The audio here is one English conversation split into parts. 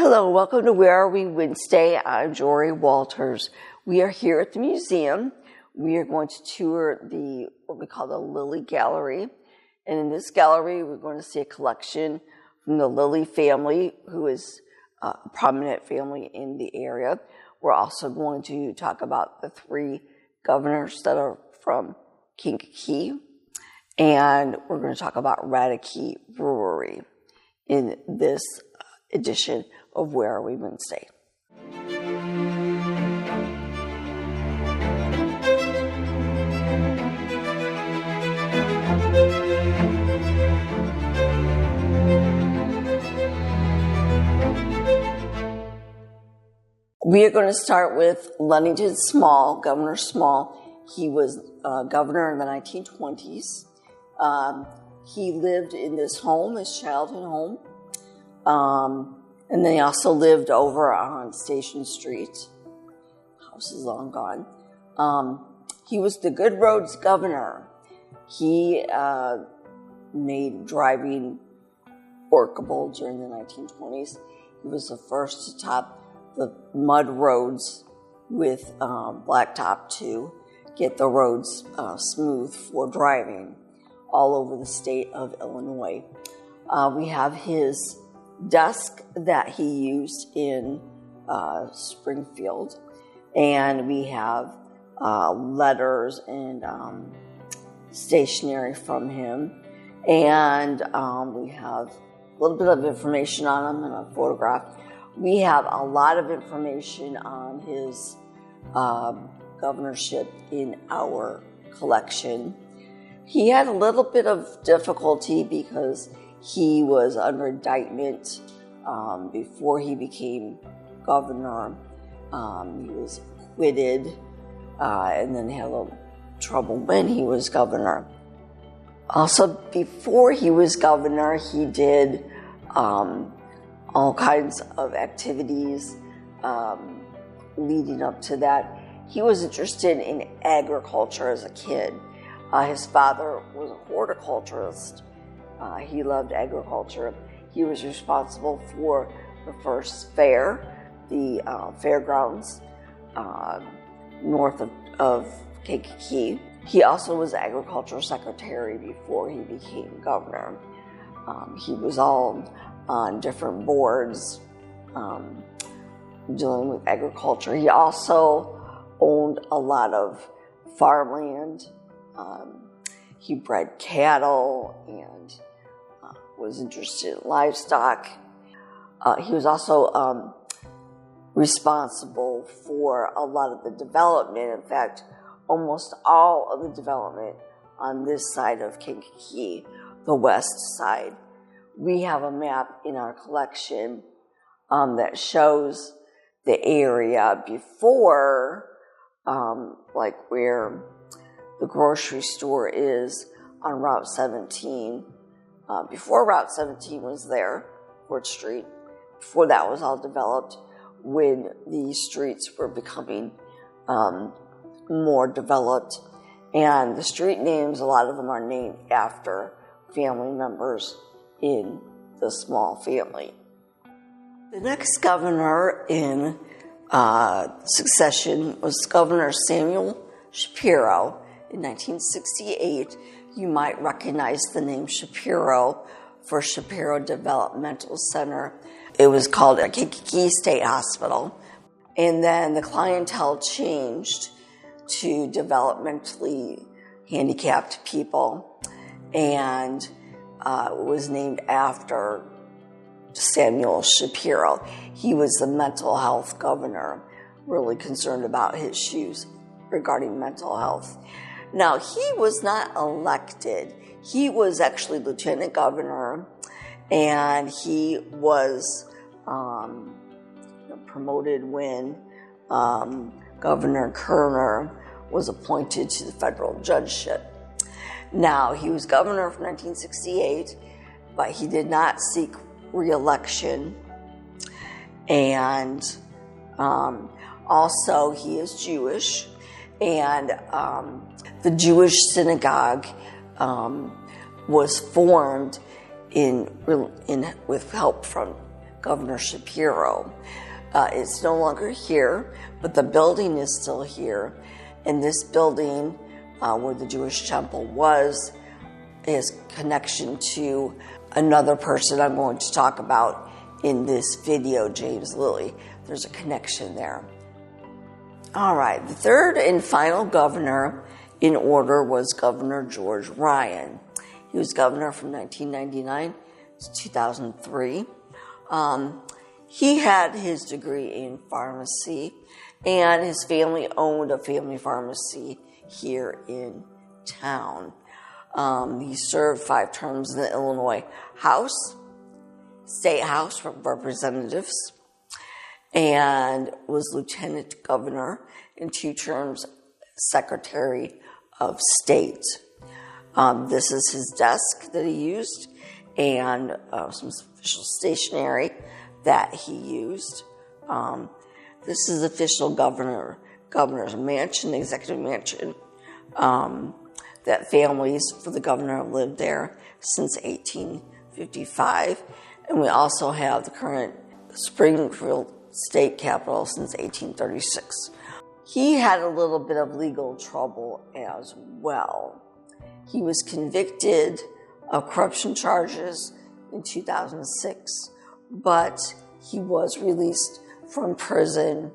Hello, welcome to Where Are We Wednesday. I'm Jorie Walters. We are here at the museum. We are going to tour what we call the Lillie Gallery. And in this gallery, we're going to see a collection from the Lillie family, who is a prominent family in the area. We're also going to talk about the three governors that are from Kankakee. And we're going to talk about Radeke Brewery in this edition of Where Are We Wednesday. We are going to start with Ludington Small, Governor Small. He was governor in the 1920s. He lived in this home, his childhood home. And then he also lived over on Station Street. House is long gone. He was the Good Roads governor. He made driving workable during the 1920s. He was the first to top the mud roads with blacktop to get the roads smooth for driving all over the state of Illinois. We have his desk that he used in Springfield, and we have letters and stationery from him, and we have a little bit of information on him and a photograph. We have a lot of information on his governorship in our collection. He had a little bit of difficulty because he was under indictment before he became governor. He was acquitted and then had a little trouble when he was governor. Also, before he was governor, he did all kinds of activities leading up to that. He was interested in agriculture as a kid. His father was a horticulturist. He loved agriculture. He was responsible for the first fair, the fairgrounds north of Kankakee. He also was agricultural secretary before he became governor. He was all on different boards dealing with agriculture. He also owned a lot of farmland. He bred cattle and was interested in livestock. He was also responsible for a lot of the development. In fact, almost all of the development on this side of Kankakee, the west side. We have a map in our collection that shows the area before, like where the grocery store is on Route 17. Before Route 17 was there, Court Street, before that was all developed, when the streets were becoming more developed. And the street names, a lot of them are named after family members in the Small family. The next governor in succession was Governor Samuel Shapiro. In 1968, you might recognize the name Shapiro for Shapiro Developmental Center. It was called a Kankakee State Hospital. And then the clientele changed to developmentally handicapped people. And it was named after Samuel Shapiro. He was the mental health governor, really concerned about his issues regarding mental health. Now, he was not elected. He was actually lieutenant governor, and he was promoted when Governor Kerner was appointed to the federal judgeship. Now, he was governor from 1968, but he did not seek re-election. And also, he is Jewish. And the Jewish synagogue was formed with help from Governor Shapiro. It's no longer here, but the building is still here. And this building, where the Jewish temple was, is connection to another person I'm going to talk about in this video, James Lillie. There's a connection there. All right, the third and final governor in order was Governor George Ryan. He was governor from 1999 to 2003. He had his degree in pharmacy, and his family owned a family pharmacy here in town. He served 5 terms in the Illinois State House of Representatives, and was lieutenant governor and 2 terms Secretary of State. This is his desk that he used, and some official stationery that he used. This is official governor's mansion, executive mansion, that families for the governor have lived there since 1855. And we also have the current Springfield state capitol since 1836. He had a little bit of legal trouble as well. He was convicted of corruption charges in 2006, but he was released from prison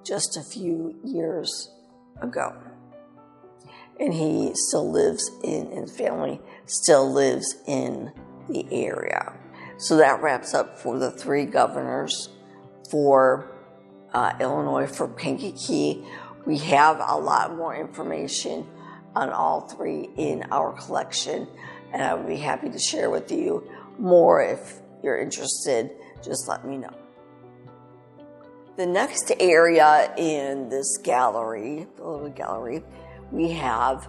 just a few years ago. And he still lives and his family still lives in the area. So that wraps up for the 3 governors for Illinois, for Kankakee. We have a lot more information on all 3 in our collection, and I would be happy to share with you more if you're interested. Just let me know. The next area in this gallery, the little gallery, we have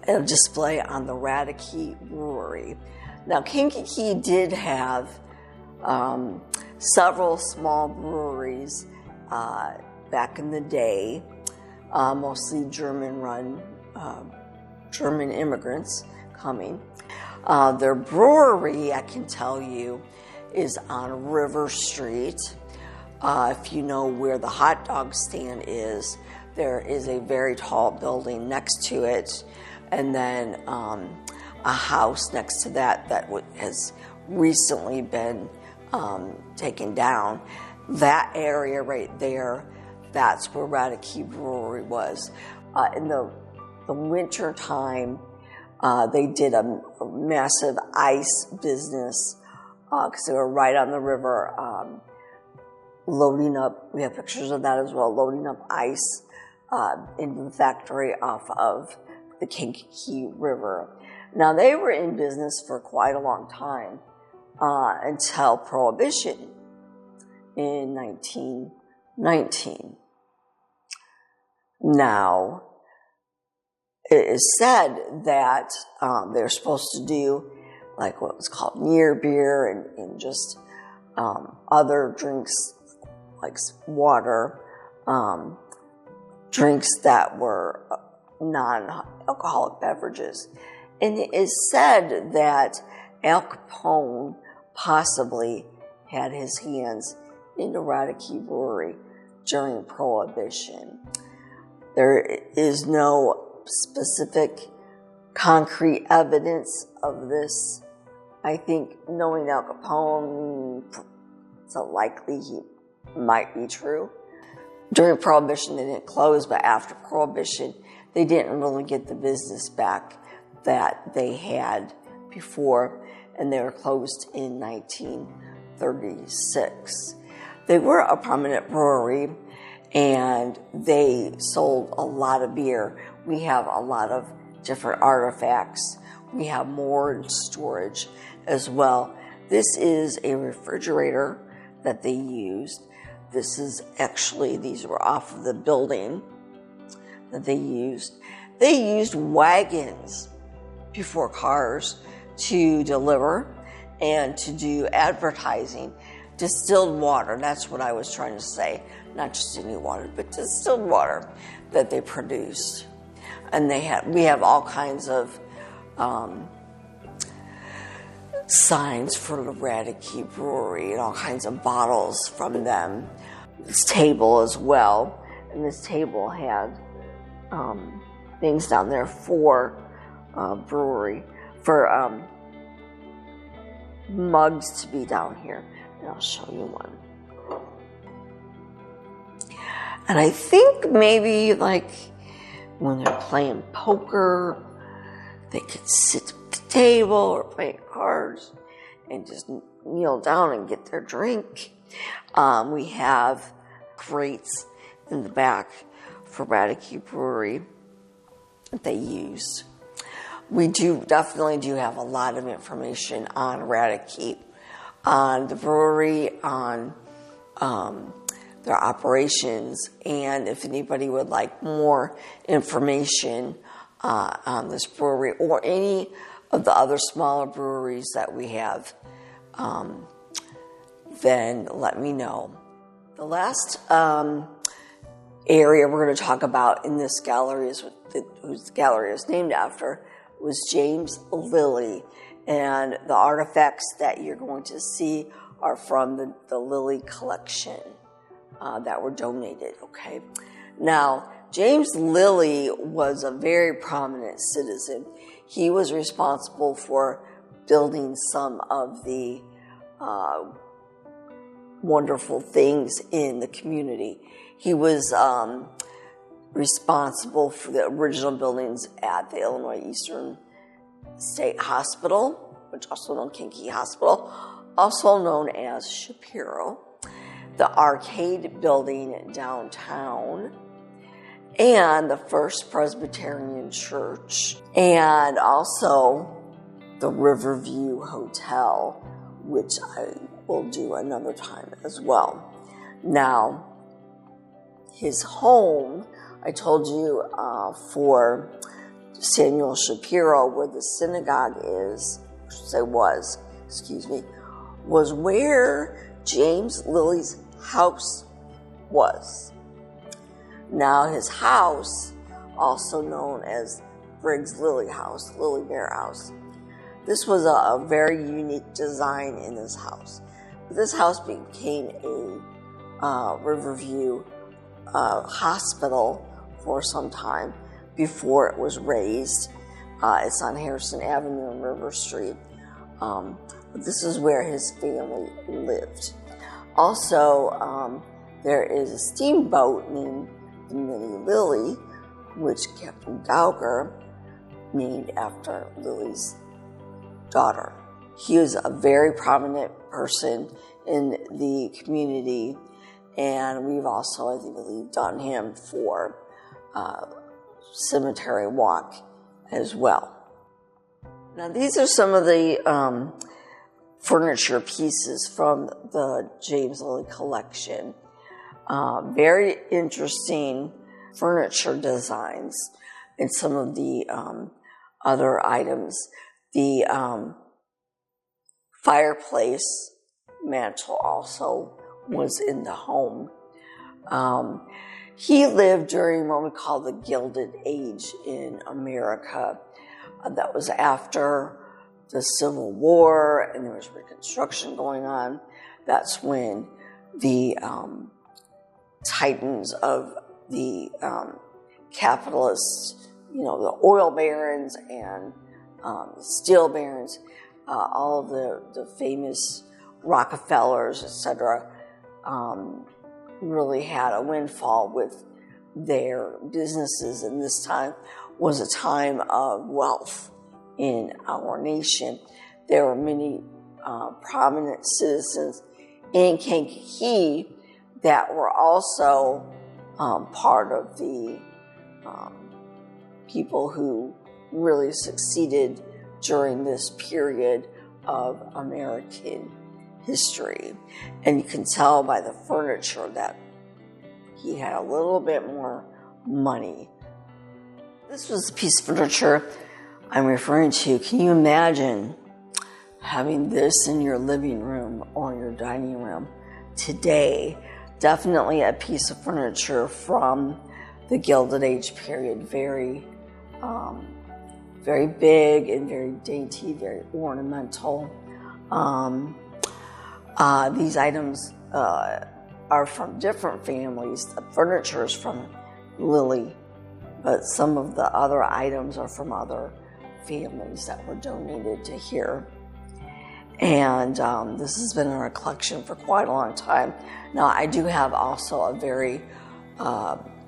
a display on the Radeke Brewery. Now, Kankakee did have several small breweries back in the day, mostly German-run, German immigrants coming. Their brewery, I can tell you, is on River Street. If you know where the hot dog stand is, there is a very tall building next to it, and then a house next to that has recently been taken down. That area right there, that's where Radeke Brewery was. In the winter time, they did a massive ice business because they were right on the river, loading up. We have pictures of that as well, loading up ice into the factory off of the Kankakee River. Now, they were in business for quite a long time until Prohibition in 1919. Now, it is said that they're supposed to do like what was called near beer and just other drinks like water, drinks that were non-alcoholic beverages. And it is said that Al Capone possibly had his hands in the Radeke Brewery during Prohibition. There is no specific concrete evidence of this. I think knowing Al Capone, it's likely he might be true. During Prohibition, they didn't close, but after Prohibition, they didn't really get the business back that they had before, and they were closed in 1936. They were a prominent brewery, and they sold a lot of beer. We have a lot of different artifacts. We have more in storage as well. This is a refrigerator that they used. This is actually, these were off of the building that they used. They used wagons before cars to deliver and to do advertising. Distilled water, that's what I was trying to say. Not just any water, but distilled water that they produced. And we have all kinds of signs for the Radeke Brewery and all kinds of bottles from them. This table as well, and this table had things down there for brewery, for mugs to be down here, and I'll show you one. And I think maybe like when they're playing poker, they could sit at the table or play cards and just kneel down and get their drink. We have crates in the back for Radeke Brewery that they used. We definitely do have a lot of information on Radeke, on the brewery, on their operations, and if anybody would like more information on this brewery or any of the other smaller breweries that we have, then let me know. The last area we're going to talk about in this gallery, whose gallery is named after, was James Lillie, and the artifacts that you're going to see are from the Lillie collection that were donated, okay? Now, James Lillie was a very prominent citizen. He was responsible for building some of the wonderful things in the community. He was responsible for the original buildings at the Illinois Eastern State Hospital, which also known Kankakee Hospital, also known as Shapiro, the arcade building downtown, and the First Presbyterian Church, and also the Riverview Hotel, which I will do another time as well. Now, his home, I told you for Samuel Shapiro, where the synagogue is, was where James Lillie's house was. Now, his house, also known as Briggs Lillie House, Lillie Bear House, this was a very unique design in this house. This house became a Riverview hospital for some time before it was raised. It's on Harrison Avenue and River Street. This is where his family lived. Also, there is a steamboat named the Minnie Lillie, which Captain Gauger named after Lillie's daughter. He was a very prominent person in the community, and we've also, I believe, done him for Cemetery Walk as well. Now, these are some of the furniture pieces from the James Lillie collection. Very interesting furniture designs, and some of the other items. The fireplace mantle also was in the home. He lived during what we call the Gilded Age in America. That was after the Civil War, and there was Reconstruction going on. That's when the titans of the capitalists, the oil barons and steel barons, all of the famous Rockefellers, etc., really had a windfall with their businesses, and this time was a time of wealth in our nation. There were many prominent citizens in Kankakee that were also part of the people who really succeeded during this period of American history. And you can tell by the furniture that he had a little bit more money. This was a piece of furniture I'm referring to. Can you imagine having this in your living room or your dining room today? Definitely a piece of furniture from the Gilded Age period. Very big and very dainty, very ornamental. These items are from different families. The furniture is from Lillie, but some of the other items are from other families that were donated to here. And this has been in our collection for quite a long time. Now, I do have also a very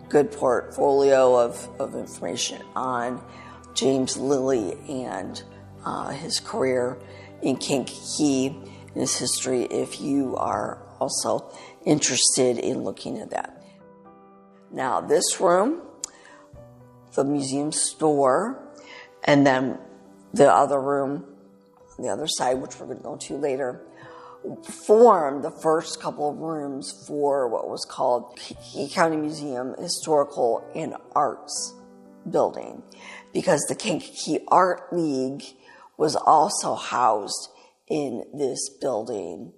good portfolio of information on James Lillie and his career in Kankakee and his history, if you are also interested in looking at that. Now, this room, the museum store, and then the other room on the other side, which we're going to go to later, formed the first couple of rooms for what was called Kankakee County Museum Historical and Arts building, because the Kankakee Art League was also housed in this building,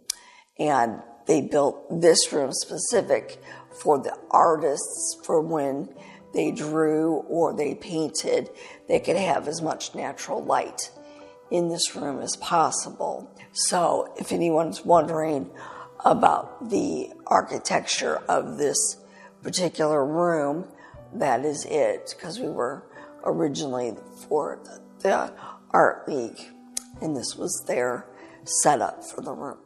and they built this room specific for the artists for when they drew or they painted. They could have as much natural light in this room as possible. So if anyone's wondering about the architecture of this particular room, that is it, because we were originally for the Art League, and this was their setup for the room.